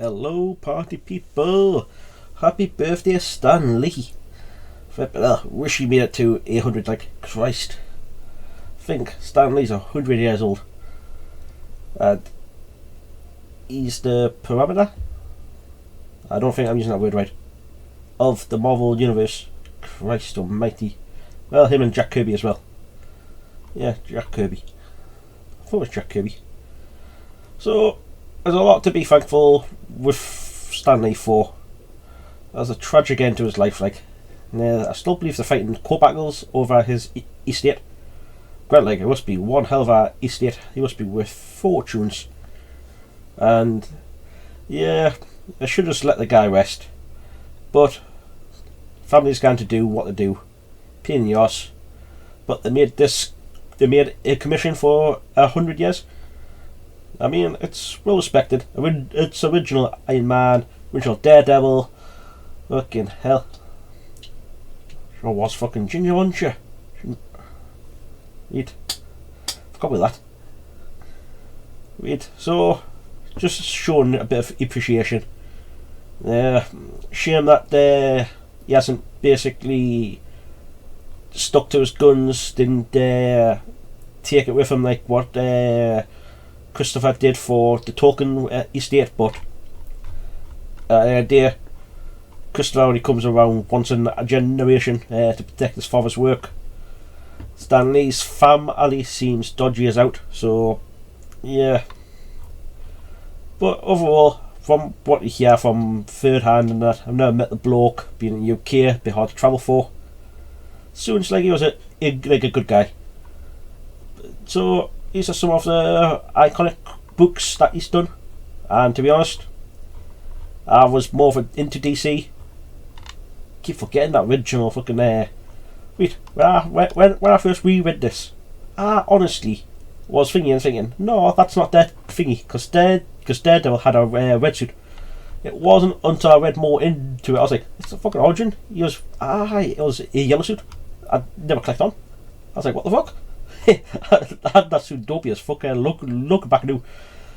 Hello party people, happy birthday Stan Lee. Wish he made it to 800, like Christ. Think Stan Lee's 100 years old and he's the parameter, I don't think I'm using that word right, of the Marvel universe. Christ almighty. Well, him and Jack Kirby as well. Yeah, Jack Kirby. I thought it was Jack Kirby. So there's a lot to be thankful with Stan Lee for. There's a tragic end to his life, like. I still believe they're fighting court battles over his estate. Grant, like, it must be one hell of a estate. He must be worth fortunes. And yeah, I should just let the guy rest. But family's going to do what they do. Pain in the arse. But they made a commission for 100 years. I mean, it's well respected. It's original Iron Man, original Daredevil. Fucking hell. Sure was fucking ginger, wasn't you? Wait. Forgot about that. Wait, so just showing a bit of appreciation. Shame that he hasn't basically stuck to his guns, didn't take it with him like what Christopher did for the Tolkien estate, but dear Christopher only comes around once in a generation to protect his father's work. Stan Lee's family seems dodgy as out, so yeah. But overall, from what you hear from third hand and that, I've never met the bloke, being in the UK, it'd be hard to travel for. Seems like he was a good guy. So these are some of the iconic books that he's done, and to be honest, I was more into DC. Keep forgetting that original fucking wait, when I first reread this, I honestly was thinking, no, that's not that thingy, because Daredevil had a red suit. It wasn't until I read more into it, I was like, it's a fucking origin. It was a yellow suit. I never clicked on. I was like, what the fuck? I had that suit dopey as fuck. Look back new.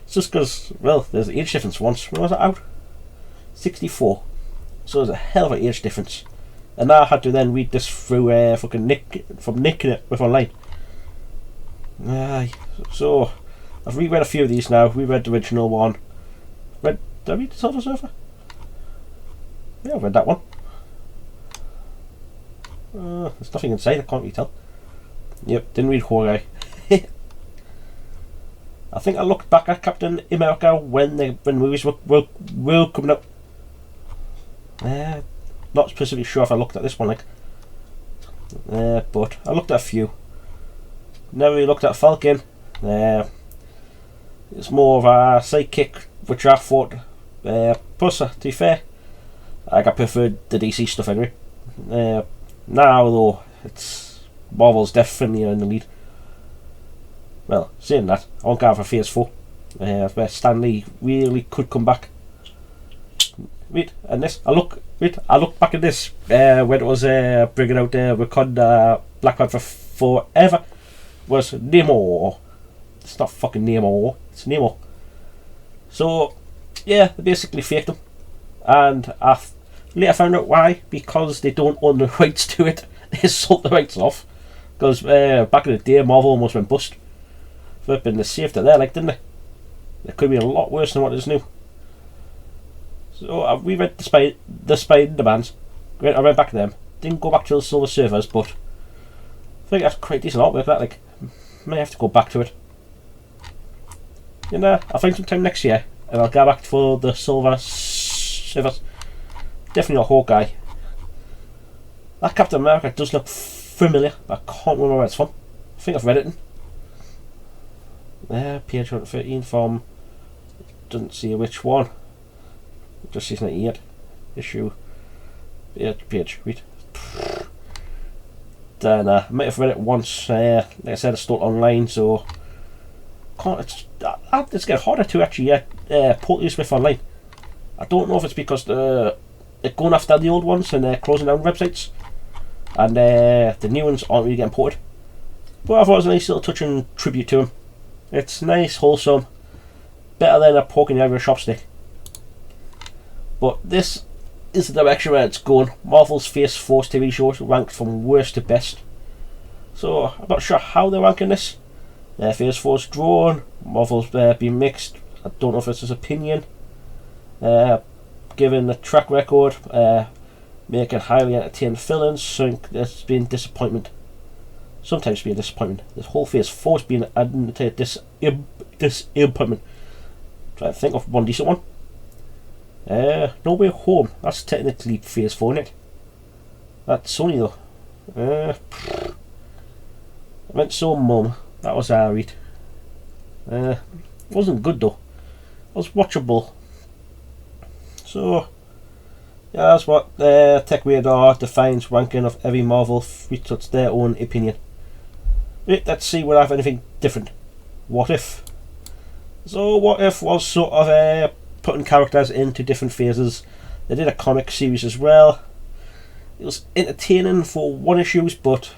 It's just because, well, there's an age difference once. When was it out? 64. So there's a hell of an age difference. And I had to then read this through fucking Nick with online. So I've reread a few of these now. Reread the original one. Did I read the Silver Surfer? Yeah, I read that one. There's nothing inside, I can't really tell. Yep, didn't read Hawkeye. I think I looked back at Captain America when movies were coming out. Not specifically sure if I looked at this one, like. But I looked at a few. Never really looked at Falcon. It's more of a sidekick, which I thought. Plus, to be fair, I preferred the DC stuff anyway. Now though, it's Marvel's definitely in the lead. Well, saying that, I won't go for Phase 4, where Stan Lee really could come back. I look back at this when it was bringing out Wakanda Black Panther Forever. Was Namor. It's not fucking Namor, it's Namor. So yeah, they basically faked him, and I later found out why. Because they don't own the rights to it. They sold the rights off, Because back in the day, Marvel almost went bust. Flipping, they saved it there, like, didn't they? It could be a lot worse than what it is now. So I reread the Spider-Mans. I read back to them. Didn't go back to the Silver Surfers, but I think that's quite decent artwork. That, like, may have to go back to it. You know, I'll find some time next year, and I'll go back for the Silver Surfers. Definitely not Hawkeye. That Captain America does look familiar, but I can't remember where it's from. I think I've read it in. Page 113 from, doesn't see which one. Just sees 98 issue. Page, read. Then I might have read it once. Like I said, it's still online, so it's getting harder to actually port these with online. I don't know if it's because they're going after the old ones and they're closing down websites, and the new ones aren't really getting ported. But I thought it was a nice little touching tribute to him. It's nice, wholesome, better than a pork in the Irish chopstick. But this is the direction where it's going. Marvel's Phase Force TV shows ranked from worst to best. So I'm not sure how they're ranking this. Phase Force drawn. Marvel's been mixed. I don't know if it's his opinion. Given the track record, making highly entertaining villains, so there's been disappointment. Sometimes been disappointment. This whole Phase Force being added to disappointment. Try to think of one decent one. No Way Home. That's technically Phase 4, isn't it? That's Sony though. I meant So Mum. That was alright. Wasn't good though. It was watchable. So yeah, that's what Tech Radar defines ranking of every Marvel features their own opinion. Right, let's see whether I have anything different. What If? So What If was sort of putting characters into different phases. They did a comic series as well. It was entertaining for one issues, but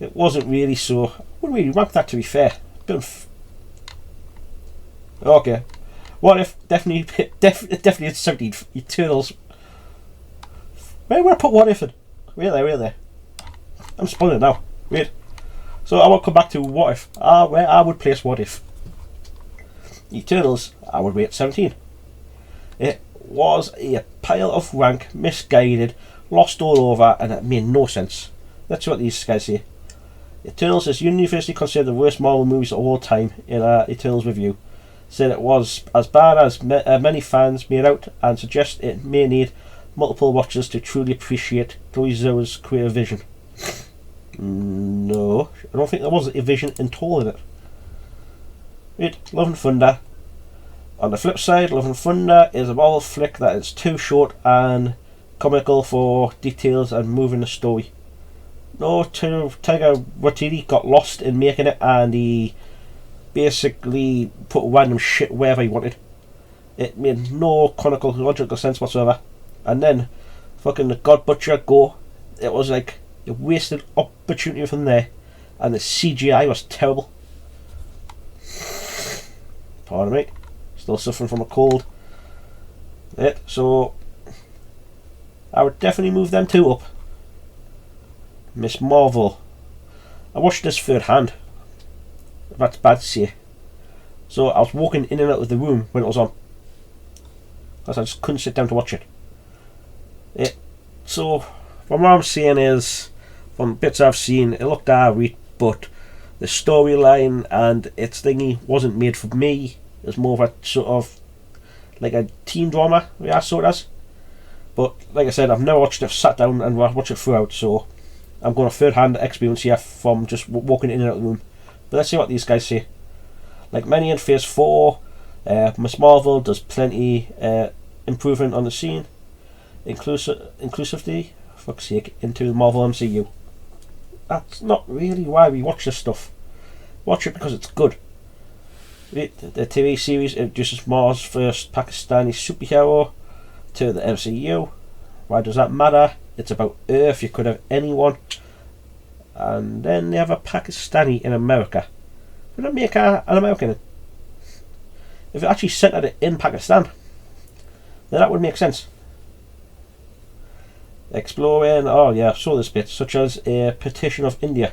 it wasn't really so. I wouldn't really rank that, to be fair. Okay. What If? Definitely it's 17 Eternals. Where would I put What If in? Really? I'm spoiling it now. Wait. So I will come back to What If. Where I would place What If. Eternals, I would rate 17. It was a pile of rank, misguided, lost all over, and it made no sense. That's what these guys say. Eternals is universally considered the worst Marvel movies of all time in our Eternals review. Said it was as bad as many fans made out, and suggest it may need multiple watches to truly appreciate Chloe Zhao's creative vision. No, I don't think there was a vision in all in it. Right, Love and Thunder. On the flip side, Love and Thunder is a Marvel flick that is too short and comical for details and moving the story. No, Taika Waititi got lost in making it, and he basically put random shit wherever he wanted. It made no chronological sense whatsoever. And then fucking the God Butcher go. It was like a wasted opportunity from there, and the CGI was terrible. Pardon me, still suffering from a cold. So I would definitely move them two up. Miss Marvel, I watched this third hand. That's bad to say. So I was walking in and out of the room when it was on, because I just couldn't sit down to watch it. So from what I'm saying is, from bits I've seen, it looked alright, but the storyline and its thingy wasn't made for me. It was more of a sort of like a teen drama, I saw it as. But like I said, I've never watched it, sat down and watched it throughout, so I'm going to third-hand experience here from just walking in and out of the room. But let's see what these guys say. Like many in Phase 4, Miss Marvel does plenty improvement on the scene, inclusivity, fuck's sake, into the Marvel MCU. That's not really why we watch this stuff. Watch it because it's good. The TV series introduces Mars' first Pakistani superhero to the MCU. Why does that matter? It's about Earth, you could have anyone. And then they have a Pakistani in America. Why not make an American? If it actually centered it in Pakistan, then that would make sense. exploring. Oh yeah, I saw this bit, such as a petition of India.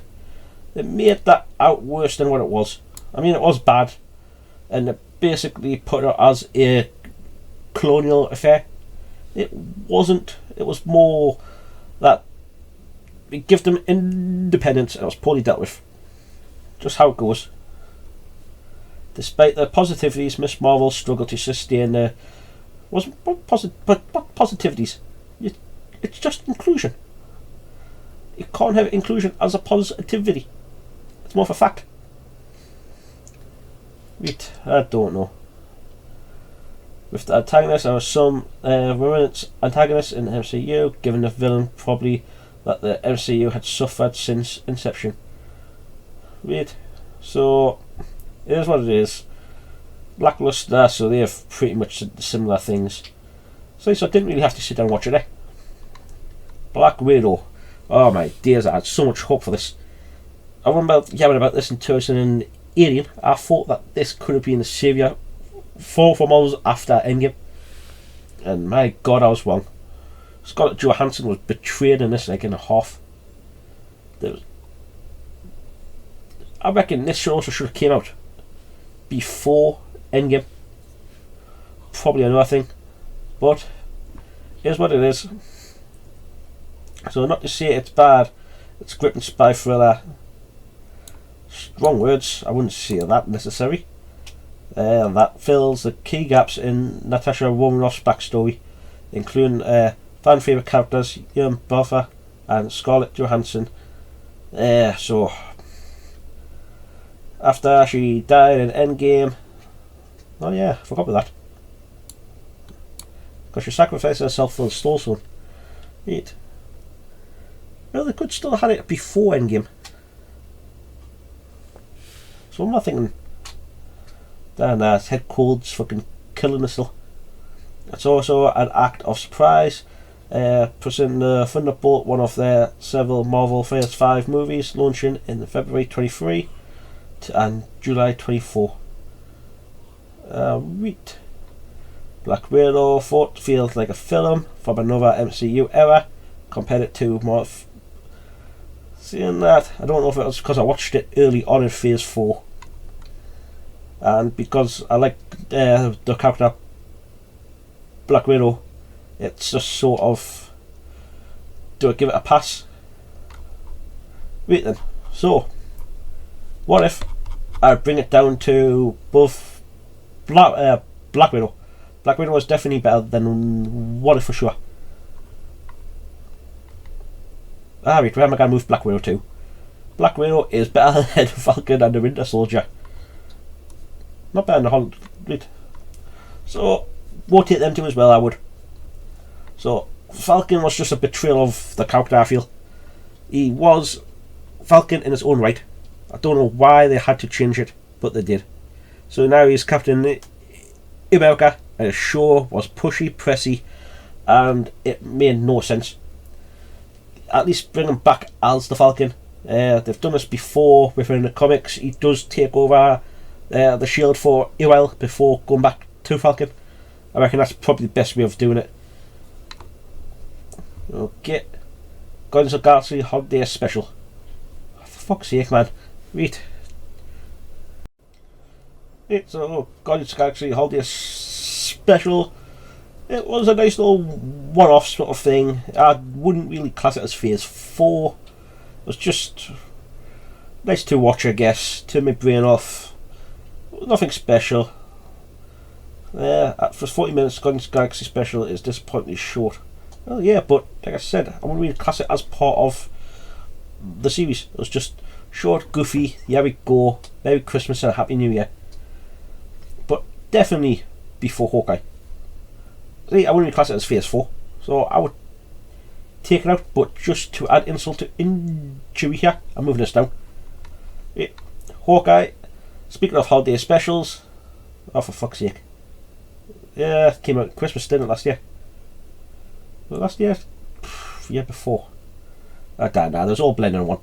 They made that out worse than what it was. I mean, it was bad, and it basically put it as a colonial affair. It wasn't. It was more that we give them independence, and it was poorly dealt with. Just how it goes. Despite the positivities, Miss Marvel struggled to sustain the what positivities. It's just inclusion. You can't have inclusion as a positivity. It's more of a fact. Wait, I don't know. With the antagonists, there are some remnants antagonists in the MCU, given the villain probably that the MCU had suffered since inception. Wait, so it is what it is. Lackluster, so they have pretty much similar things. So I didn't really have to sit down and watch it. Black Widow. Oh my days, I had so much hope for this. I remember yammering about this in 2018. I thought that this could have been the saviour for Marvel after Endgame. And my god, I was wrong. Scarlett Johansson was betrayed in this like in a half. I reckon this also should have came out before Endgame. Probably another thing. But here's what it is. So not to say it's bad, it's gripping spy thriller. Strong words, I wouldn't say that necessary. That fills the key gaps in Natasha Romanoff's backstory, including fan favourite characters Ian Buffer and Scarlett Johansson. So after she died in Endgame, oh yeah, I forgot about that. Because she sacrificed herself for the Soul Stone. Right. Well, they could still have had it before Endgame. So what am I thinking? Damn, his head cold's fucking killing us still. It's also an act of surprise. Presenting the Thunderbolt, one of their several Marvel Phase 5 movies, launching in February 23 and July 24. Right. Black Widow feels like a film from another MCU era. Compared it to more. Seeing that, I don't know if it was because I watched it early on in Phase 4. And because I like the character Black Widow, it's just sort of, do I give it a pass? Right then, so what if I bring it down to both Black Widow? Black Widow is definitely better than What If for sure. Wait, where am I going to move Black Widow to? Black Widow is better than Falcon and the Winter Soldier. Not better than the Holland. Right. So, rotate them two as well, I would. So, Falcon was just a betrayal of the character, I feel. He was Falcon in his own right. I don't know why they had to change it, but they did. So now he's Captain America, and his show was pushy, pressy, and it made no sense. At least bring him back as the Falcon. They've done this before within the comics. He does take over the shield for a while before going back to Falcon. I reckon that's probably the best way of doing it. Okay. Guardians of the Galaxy Holiday Special. For fuck's sake, man. Wait. So Guardians of the Galaxy Holiday Special. It was a nice little one-off sort of thing. I wouldn't really class it as Phase 4. It was just nice to watch, I guess. Turn my brain off. Nothing special. For 40 minutes, Guardians of the Galaxy Special is disappointingly short. Well, yeah, but like I said, I wouldn't really class it as part of the series. It was just short, goofy, here we go, Merry Christmas and a Happy New Year. But definitely before Hawkeye. See, I wouldn't really class it as Phase 4, so I would take it out, but just to add insult to injury here, I'm moving this down. Yeah. Hawkeye, speaking of holiday specials, oh for fuck's sake. Yeah, it came out at Christmas, didn't it, last year? Well, last year? Year before. I don't know, there's all blended in one.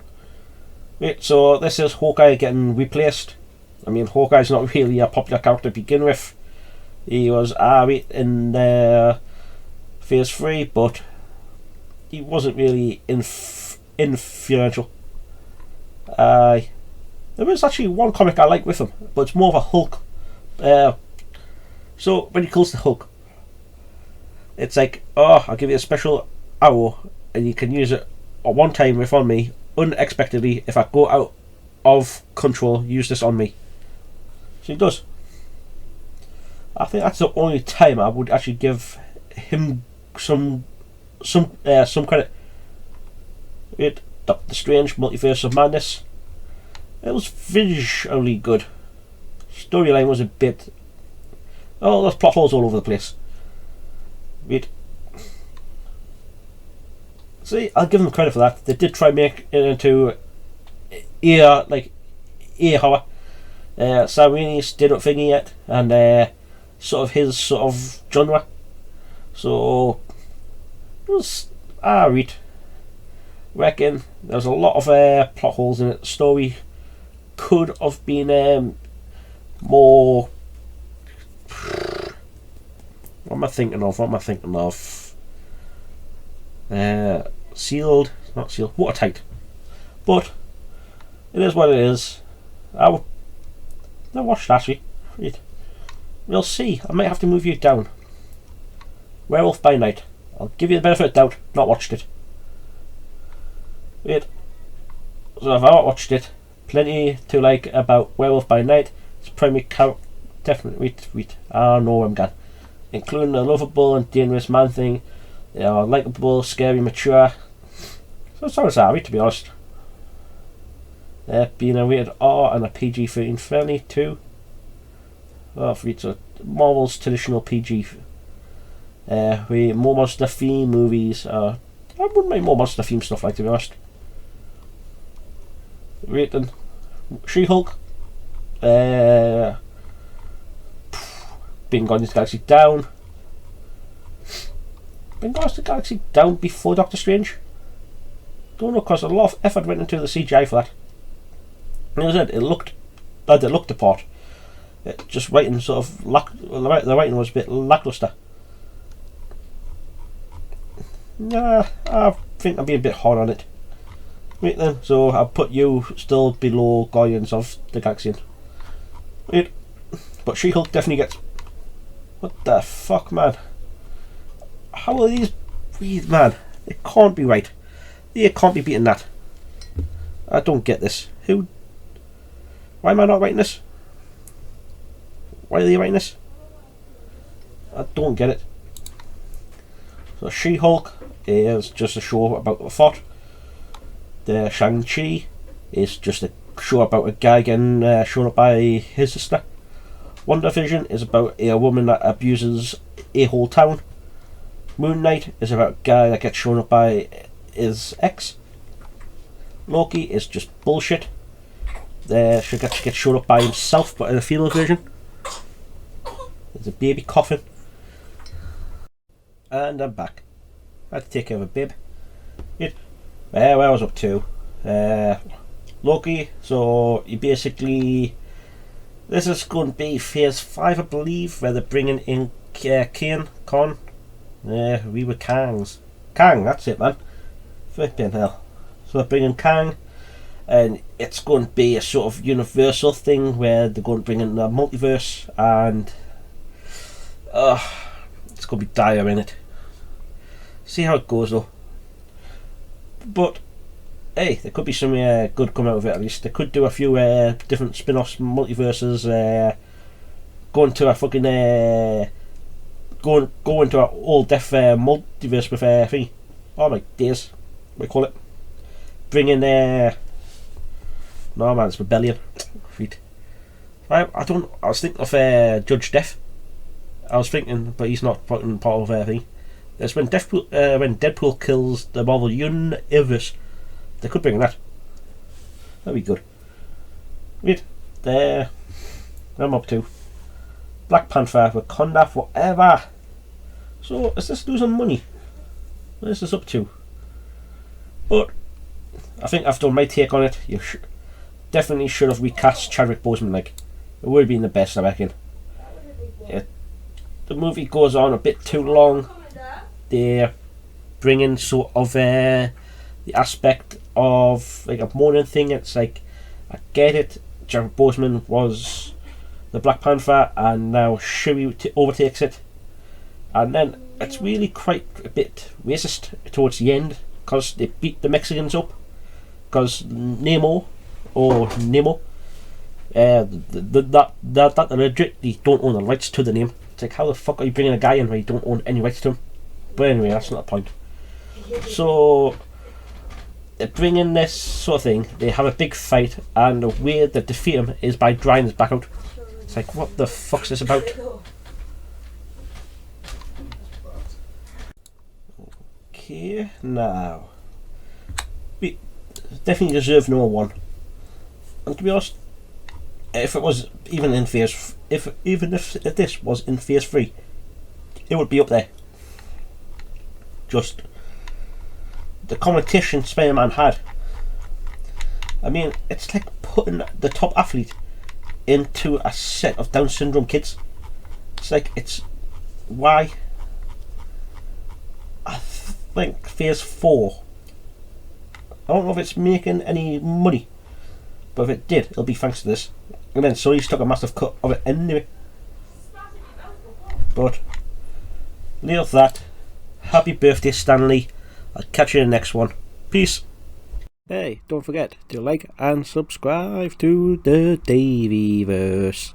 Right, so this is Hawkeye getting replaced. I mean, Hawkeye's not really a popular character to begin with. He was in Phase 3, but he wasn't really influential. There is actually one comic I like with him, but it's more of a Hulk. So when he kills the Hulk, it's like, oh, I'll give you a special arrow, and you can use it at one time if on me, unexpectedly. If I go out of control, use this on me. So he does. I think that's the only time I would actually give him some credit. Doctor Strange, Multiverse of Madness. It was visually good. Storyline was a bit. Oh, there's plot holes all over the place. Wait. See, I'll give them credit for that. They did try and make it into ear horror. Sam Raimi's did not thingy yet, and sort of his sort of genre. So it was reckon there was a lot of plot holes in it. The story could have been more. What am I thinking of? Sealed, not sealed, watertight. But it is what it is. I watched actually. We'll see. I might have to move you down. Werewolf by Night. I'll give you the benefit of the doubt. Not watched it. Wait. So if I not watched it, plenty to like about Werewolf by Night. It's primary definitely. Wait. I know where I'm going. Including a lovable and dangerous man thing. Likeable, scary, mature. So it's not sorry, to be honest. Being a rated R and a PG-13 friendly too. So Marvel's traditional PG. With more monster theme movies. I wouldn't mind more monster theme stuff, like, to be honest. Rating She-Hulk. Bring Guardians of the Galaxy down. Bring Guardians of the Galaxy down before Doctor Strange. Don't know, because a lot of effort went into the CGI for that. And as I said, it looked the part. Just writing sort of the writing was a bit lackluster. Nah, I think I'm being a bit hard on it. Right then, so I'll put you still below Guardians of the Galaxy. Right. But She-Hulk definitely gets. What the fuck, man? How are these breathe, man? It can't be right. You can't be beating that. I don't get this. Who? Why am I not writing this? Why are they writing this? I don't get it. So She-Hulk is just a show about the thought. The Shang-Chi is just a show about a guy getting shown up by his sister. WandaVision is about a woman that abuses a whole town. Moon Knight is about a guy that gets shown up by his ex. Loki is just bullshit. She gets shown up by himself, but in a female version. There's a baby coughing. And I'm back. I had to take care of a bib. Where I was up to. Loki, so you basically. This is going to be phase 5, I believe, where they're bringing in Kang. We were Kangs. Kang, that's it, man. Flipping hell. So they're bringing Kang, and it's going to be a sort of universal thing where they're going to bring in the multiverse, and it's going to be dire in it. See how it goes though. But hey, there could be some good come out of it at least. They could do a few different spin-offs, multiverses, go into a fucking go into an all deaf multiverse with thing. Oh my days, what do you call it? Bring in no man, it's Rebellion. Feet. I was thinking of Judge Death. I was thinking, but he's not part of thing. It's when Deadpool kills the Marvel Universe. They could bring in that. That'd be good. Wait, there. I'm up to Black Panther, Wakanda Forever. So is this losing money? What is this up to? But I think I've done my take on it. You definitely should have recast Chadwick Boseman. Like, it would have been the best, I reckon. The movie goes on a bit too long. They bringing sort of the aspect of like a modern thing. It's like, I get it, Jared Boseman was the Black Panther and now Shuri overtakes it, and then it's really quite a bit racist towards the end because they beat the Mexicans up because Nemo that legit, they don't own the rights to the name. It's like, how the fuck are you bringing a guy in where you don't own any rights to him? But anyway, that's not the point. So they bring in this sort of thing, they have a big fight, and the way they defeat him is by drying his back out. It's like, what the fuck's this about? Okay, now we definitely deserve number 1. And to be honest, if it was even in phase, if this was in phase 3, it would be up there. Just the competition Spider-Man had. I mean, it's like putting the top athlete into a set of Down syndrome kids. It's like, it's why I think phase 4, I don't know if it's making any money, but if it did, it'll be thanks to this. And then Sony's took a massive cut of it anyway. But leave that. Happy birthday, Stanley. I'll catch you in the next one. Peace. Hey, don't forget to like and subscribe to the Daveyverse.